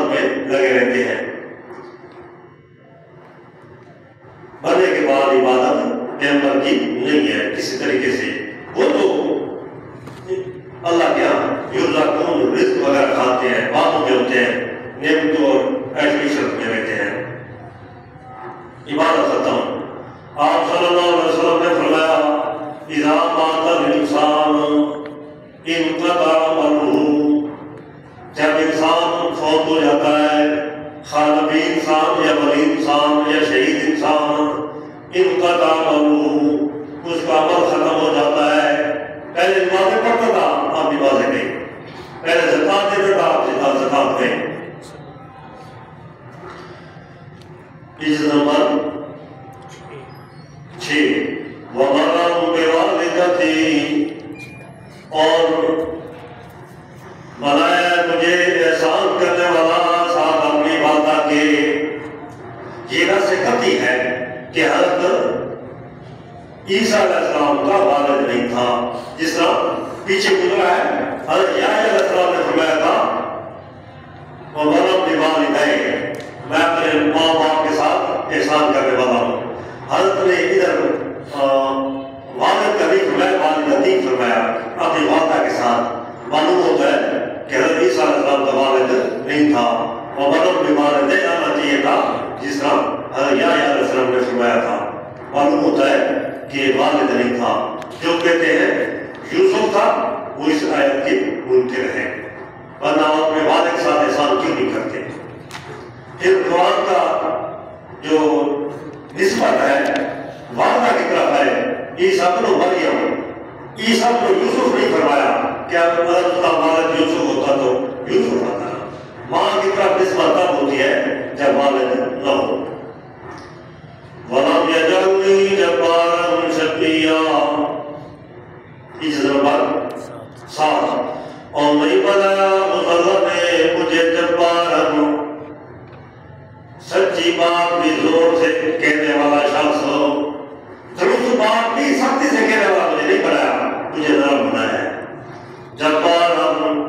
عبادت میں لگے رہتے ہیں. مرنے کے بعد عبادت پیغمبر کی نہیں ہے کسی طریقے سے. وہ تو اللہ کے یہاں یرزقون رزق وغیرہ کھاتے ہیں, باتوں میں ہوتے ہیں, نعمتوں اور ایشویشن میں رہتے ہیں. عبادت ختم. آپ صلی اللہ علیہ وسلم نے فرمایا اذا مات الانسان انقطع عمله, جب انسان فوت ہو جاتا ہے, خواہ نبی انسان یا ولی انسان یا شہید انسان, انقطع عمله, اس کا عمل ختم ہو جاتا ہے. پہلے نمازیں پڑھتا تھا, آپ نمازیں نہیں. پہلے زکات دیتا تھا, آپ زکات نہیں. چیز نمبر 6 وَبَرًّا بِوَالِدَتِي, اور بنایا مجھے احسان کرنے والا ساتھ اپنی والدہ کے. یہ رس قطعی ہے کہ حضرت عیسیٰ علیہ السلام کا والد نہیں تھا. جس طرح پیچھے گزرا ہے, حضرت یحییٰ علیہ السلام نے فرمایا تھا وَبَرًّا بِوَالِدَیَّ, میں اپنے ماں باپ کے ساتھ احسان کرنے والا ہوں. حضرت نے ادھر والد کا نہیں فرمایا, والدتی فرمایا, اپنی والدہ کے ساتھ. معلوم ہوتا ہے کہ حضرت عیسیٰ علیہ السلام کا والد نہیں تھا. وَبَرًّا بِوَالِدَیَّ آنا چاہیے تھا جس طرح حضرت یحییٰ علیہ السلام نے فرمایا تھا. معلوم ہوتا ہے کہ والد نہیں تھا. جو کہتے ہیں یوسف تھا وہ اس آیت کے منکر ہیں, ورنہ اپنے والد کے ساتھ احسان کیوں نہیں کرتے. پھر قرآن کا جو نسبت ہے والدہ کی طرف ہے, عیسیٰ بن مریم, عیسیٰ کو یوسف نہیں فرمایا. کیا اگر اس کا والد یوسف ہوتا تو یوسف ہوتا. ماں کی طرف نسبت تب ہوتی ہے جب والد نہ ہو. وَلَمْ يَجْعَلْنِي جَبَّارًا شَقِيًّا, اس نمبر 7, اور نہیں بنایا اس اللہ نے مجھے جبارن, سچی بات بھی زور سے کہنے والا شخص. درست بات بھی سختی سے کہنے والا مجھے نہیں بنایا, مجھے نرم بنایا ہے. جبارن,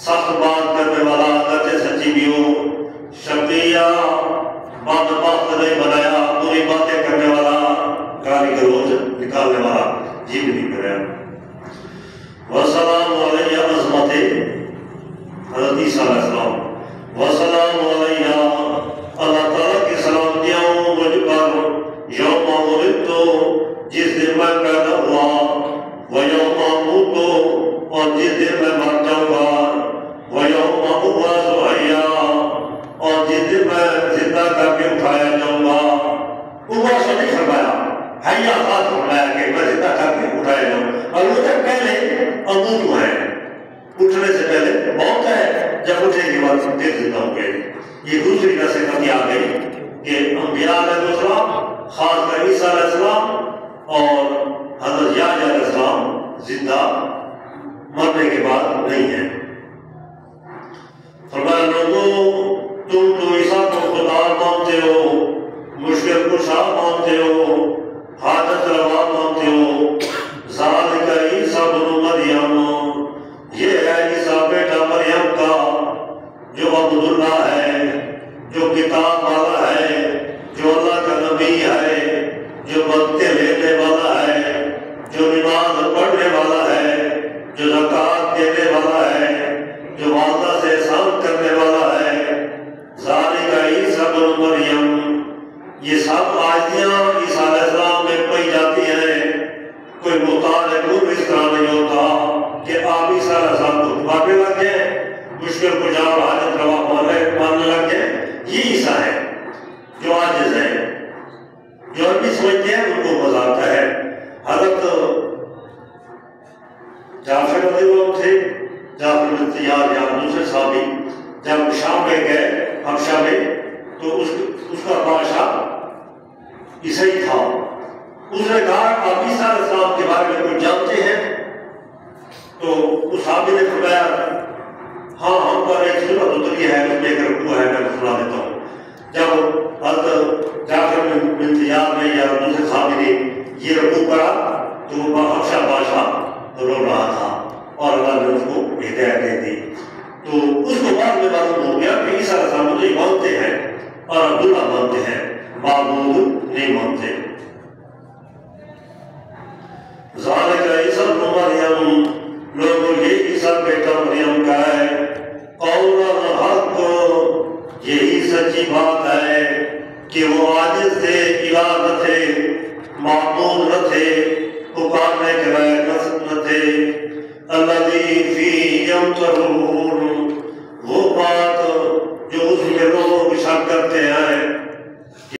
سخت بات کرنے والا اگرچہ سچی بھی ہو. شقیہ, بدبخت نہیں بنایا, بری باتیں کرنے والا, گالی گلوچ نکالنے والا جی بھی نہیں بنایا. وسلام علیہ عظمت حضرت عیسیٰ علیہ السلام. وسلام علیہ, اللہ تعالیٰ کی سلامتیاں ہوں مجھ پر, یوم ولدت, جس دن میں پیدا ہوا, ویوم اموت, اور جس دن میں مر جاؤں گا, ویوم ابعث حیا, اور جس دن میں زندہ کر کے اٹھایا جاؤں گا. ابعث نہیں فرمایا, حیا خاص فرمایا کہ میں زندہ کر کے اٹھایا جاؤں. اور وہ جب پہلے اموت ہے, اٹھنے سے پہلے موت ہے, جب اٹھنے کے بعد پھر زندہ ہو گئے. یہ دوسری نسل کبھی آ گئی کہ انبیاء علیہ السلام, خاص کر عیسیٰ علیہ السلام اور حضرت یحییٰ علیہ السلام زندہ مرنے کے بعد نہیں ہے. فرمایا لوگوں تم تو عیسیٰ کو خدا مانتے ہو, مشکل کشا مانتے ہو, حاجت روا مانتے ہو. ذالک عیسیٰ بن مریم, یہ ہے عیسیٰ بیٹا مریم کا, جو عبداللہ ہے, جو کتاب والا ہے, جو اللہ کا نبی ہے, جو بدتے لینے والا ہے, جو نماز پڑھنے والا ہے, جو زکات دینے والا ہے, جو والدہ سے احسان کرنے والا ہے. ذالک عیسیٰ بن مریم, یہ سب آیتیاں عیسیٰ علیہ السلام میں پائی جاتی ہیں. کوئی محتاج ہے اس طرح نہیں ہوتا کہ آپ عیسیٰ علیہ السلام کو دبانے لگ گئے, مشکل کو جاؤ حاجت روا ماننے لگ گئے. یہ عیسیٰ ہے جو عاجز ہے, جو بھی سمجھتے ہیں ان کو مزہ آتا ہے. حضرت جعفر رضی اللہ تھے, جعفر بن طیار یا دوسرے صحابی, جب شام میں گئے حبشہ میں, تو اس کا بادشاہ عیسائی تھا. اس نے کہا آپ عیسیٰ علیہ السلام کے بارے میں کچھ جانتے ہیں؟ تو اس صحابی نے فرمایا ہاں ہم پر ایک سورت اتری ہے, اس میں ایک رکوع ہے, میں سنا دیتا ہوں. جب حضرت جعفر بن طیار نے یا دوسرے صحابی نے یہ رکوع پڑھا تو وہ حبشہ بادشاہ رو رہا تھا اور اللہ نے اس کو ہدایت دے دی. تو اس کو بعد میں معلوم ہو گیا کہ عیسیٰ علیہ اور عبداللہ مانتے ہیں، معبود نہیں مانتے۔ ذالک عیسی ابن مریم، لوگوں یہ عیسیٰ بیٹا مریم کا ہے، قول الحق، یہی سچی بات ہے کہ وہ عاجز تھے، الہ نہ تھے، معبود نہ تھے، پکارنے کے لائق نہ تھے، الذی فیہ یمترون،